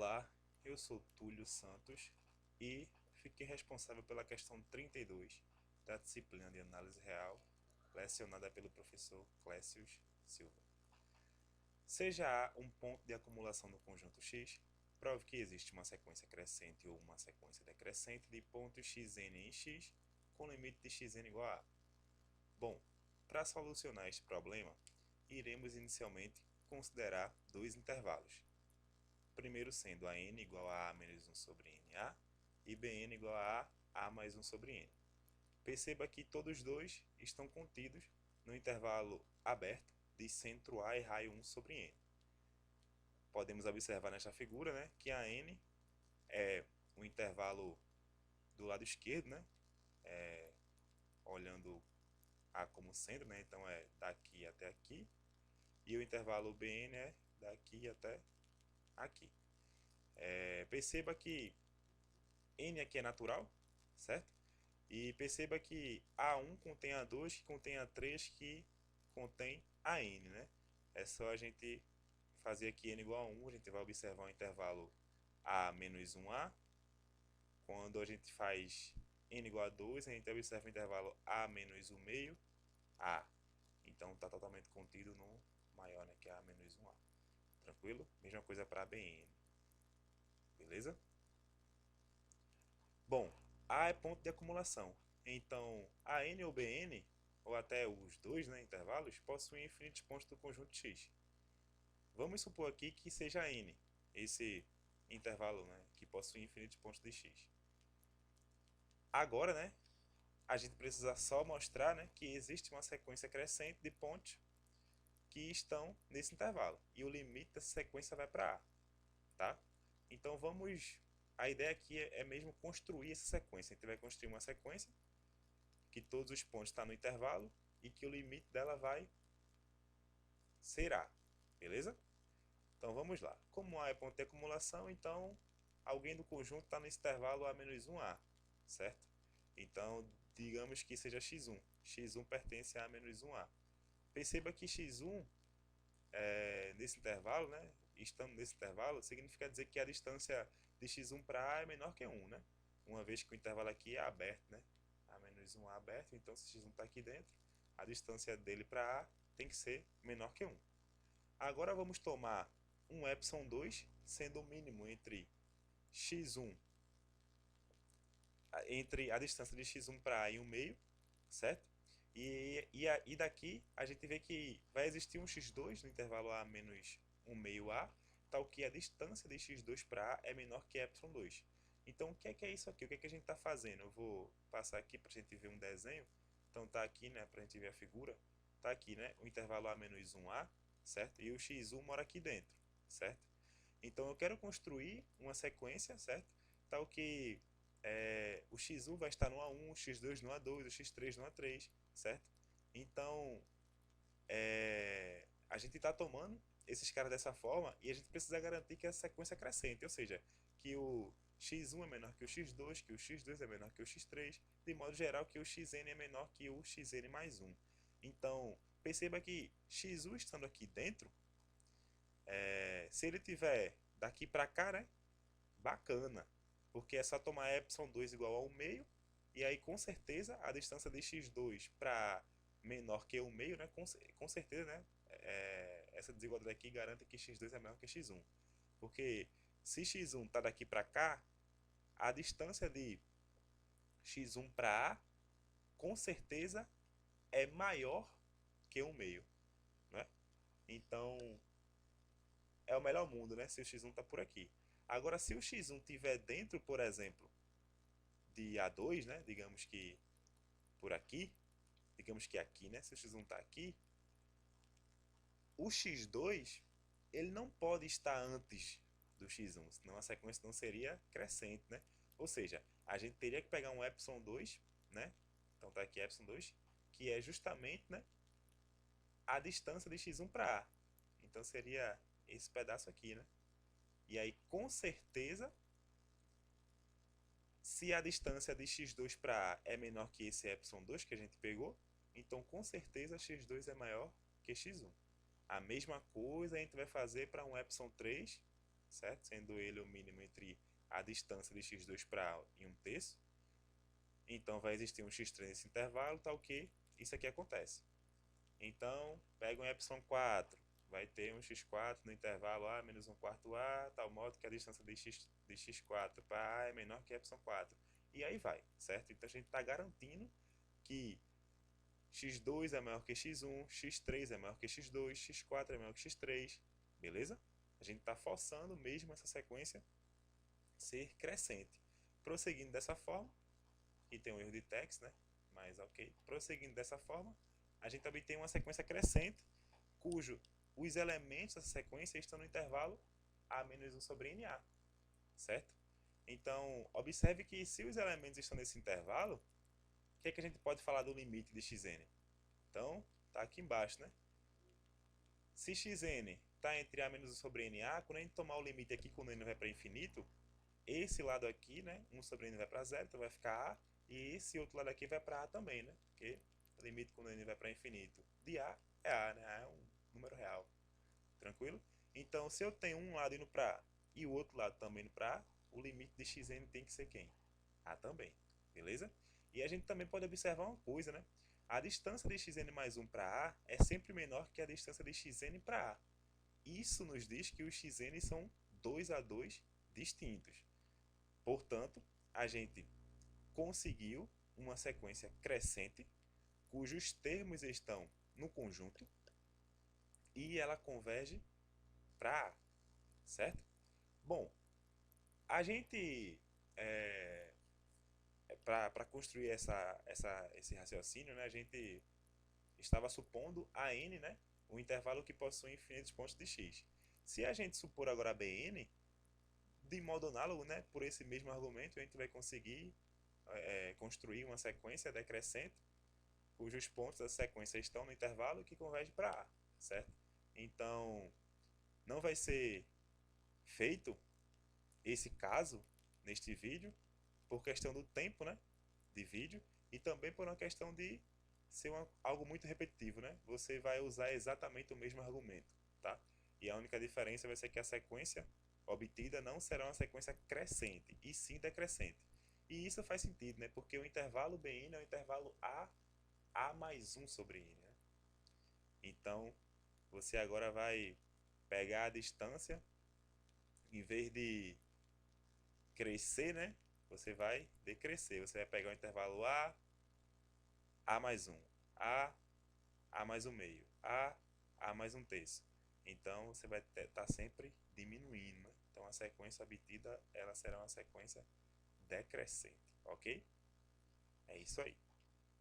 Olá, eu sou Túlio Santos e fiquei responsável pela questão 32 da disciplina de análise real, lecionada pelo professor Clécio Silva. Seja A um ponto de acumulação do conjunto X, prove que existe uma sequência crescente ou uma sequência decrescente de pontos xn em X com limite de xn igual a A. Bom, para solucionar este problema, iremos inicialmente considerar dois intervalos. Primeiro sendo a n igual a menos 1 sobre NA e Bn igual a A mais 1 sobre N. Perceba que todos dois estão contidos no intervalo aberto de centro A e raio 1 sobre N. Podemos observar nesta figura, né, que a N é o intervalo do lado esquerdo, né, olhando A como centro, né, então é daqui até aqui, e o intervalo Bn é daqui até aqui. Perceba que N aqui é natural, certo? E perceba que A1 contém A2, que contém A3, que contém a N, né? É só a gente fazer aqui N igual a 1, a gente vai observar o intervalo A menos 1A. Quando a gente faz N igual a 2, a gente observa o intervalo A menos 1 meio A. Então está totalmente contido no maior, né, que é A menos 1A. Tranquilo? Mesma coisa para Bn. Beleza? Bom, A é ponto de acumulação. Então, a n ou Bn, ou até os dois, né, intervalos, possuem infinitos pontos do conjunto X. Vamos supor aqui que seja n, esse intervalo, né, que possui infinitos pontos de X. Agora, né, a gente precisa só mostrar, né, que existe uma sequência crescente de pontos que estão nesse intervalo. E o limite dessa sequência vai para A. Tá? Então a ideia aqui é mesmo construir essa sequência. A gente vai construir uma sequência que todos os pontos estão no intervalo e que o limite dela vai ser A. Beleza? Então vamos lá. Como A é ponto de acumulação, então alguém do conjunto está nesse intervalo A-1A. Certo? Então digamos que seja x1. x1 pertence a A-1A. Perceba que x1 nesse intervalo, né, estando nesse intervalo, significa dizer que a distância de x1 para A é menor que 1, né? Uma vez que o intervalo aqui é aberto, né? A menos 1 é aberto, então se x1 está aqui dentro, a distância dele para A tem que ser menor que 1. Agora vamos tomar um epsilon 2, sendo o mínimo entre x1, entre a distância de x1 para A e 1 meio, certo? E daqui a gente vê que vai existir um x2 no intervalo A menos 1 meio A, tal que a distância de x2 para A é menor que ε2. Então o que é isso aqui? O que é que a gente está fazendo? Eu vou passar aqui para a gente ver um desenho. Então tá aqui, né, para a gente ver a figura. Tá aqui, né, o intervalo A menos 1A, certo? E o x1 mora aqui dentro, certo? Então eu quero construir uma sequência, certo? Tal que o x1 vai estar no A1, o x2 no A2, o x3 no A3, certo? Então, a gente está tomando esses caras dessa forma e a gente precisa garantir que a sequência é crescente, ou seja, que o x1 é menor que o x2, que o x2 é menor que o x3, de modo geral que o xn é menor que o xn mais 1. Então, perceba que x1 estando aqui dentro, se ele tiver daqui para cá, né, bacana, porque é só tomar epsilon 2 igual a 1 meio, e aí com certeza a distância de x2 para menor que 1 meio, né, com certeza, né, essa desigualdade aqui garante que x2 é maior que x1. Porque se x1 está daqui para cá, a distância de x1 para A com certeza é maior que 1 meio, né? Então é o melhor mundo, né, se o x1 está por aqui. Agora, se o x1 estiver dentro, por exemplo, de A2, né, digamos que por aqui, digamos que aqui, né, se o x1 está aqui, o x2 ele não pode estar antes do x1, senão a sequência não seria crescente, né? Ou seja, a gente teria que pegar um epsilon 2, né? Então tá aqui epsilon 2, que é justamente, né, a distância de x1 para A. Então seria esse pedaço aqui, né? E aí, com certeza, se a distância de x2 para A é menor que esse epsilon 2 que a gente pegou, então com certeza x2 é maior que x1. A mesma coisa a gente vai fazer para um epsilon 3, certo? Sendo ele o mínimo entre a distância de x2 para A e 1/3. Então vai existir um x3 nesse intervalo, tal que isso aqui acontece. Então, pega um ε4, vai ter um x4 no intervalo A menos 1/4 A, tal modo que a distância de x4 para A é menor que ε4. E aí vai, certo? Então a gente está garantindo que x2 é maior que x1, x3 é maior que x2, x4 é maior que x3, beleza? A gente está forçando mesmo essa sequência ser crescente. Prosseguindo dessa forma, e tem um erro de text, né? Mas ok. Prosseguindo dessa forma, a gente também tem uma sequência crescente, cujo os elementos dessa sequência estão no intervalo A menos 1 sobre NA, certo? Então, observe que se os elementos estão nesse intervalo, o que é que a gente pode falar do limite de xn? Então, tá aqui embaixo, né? Se xn está entre A menos 1 sobre NA, quando a gente tomar o limite aqui, quando n vai para infinito, esse lado aqui, né, 1 sobre n vai para 0, então vai ficar A, e esse outro lado aqui vai para A também, né? Porque o limite quando n vai para infinito de A é A, né? A é um número real. Tranquilo? Então, se eu tenho um lado indo para A e o outro lado também indo para A, o limite de xn tem que ser quem? A também. Beleza? E a gente também pode observar uma coisa, né? A distância de xn mais 1 para A é sempre menor que a distância de xn para A. Isso nos diz que os xn são 2 a 2 distintos. Portanto, a gente conseguiu uma sequência crescente, cujos termos estão no conjunto, e ela converge para A, certo? Bom, a gente, para construir esse raciocínio, né, a gente estava supondo a n, né, um intervalo que possui infinitos pontos de x. Se a gente supor agora a Bn, de modo análogo, né, por esse mesmo argumento, a gente vai conseguir construir uma sequência decrescente, cujos pontos da sequência estão no intervalo que converge para A, certo? Então, não vai ser feito esse caso neste vídeo por questão do tempo, né, de vídeo, e também por uma questão de ser algo muito repetitivo, né? Você vai usar exatamente o mesmo argumento, tá? E a única diferença vai ser que a sequência obtida não será uma sequência crescente, e sim decrescente. E isso faz sentido, né? Porque o intervalo Bn é o intervalo A mais 1 sobre N, né? Então, você agora vai pegar a distância, em vez de crescer, né? Você vai decrescer. Você vai pegar o intervalo A mais 1, A mais 1 meio, A mais 1 terço. Então, você vai estar sempre diminuindo, né? Então, a sequência obtida, ela será uma sequência decrescente, ok? É isso aí.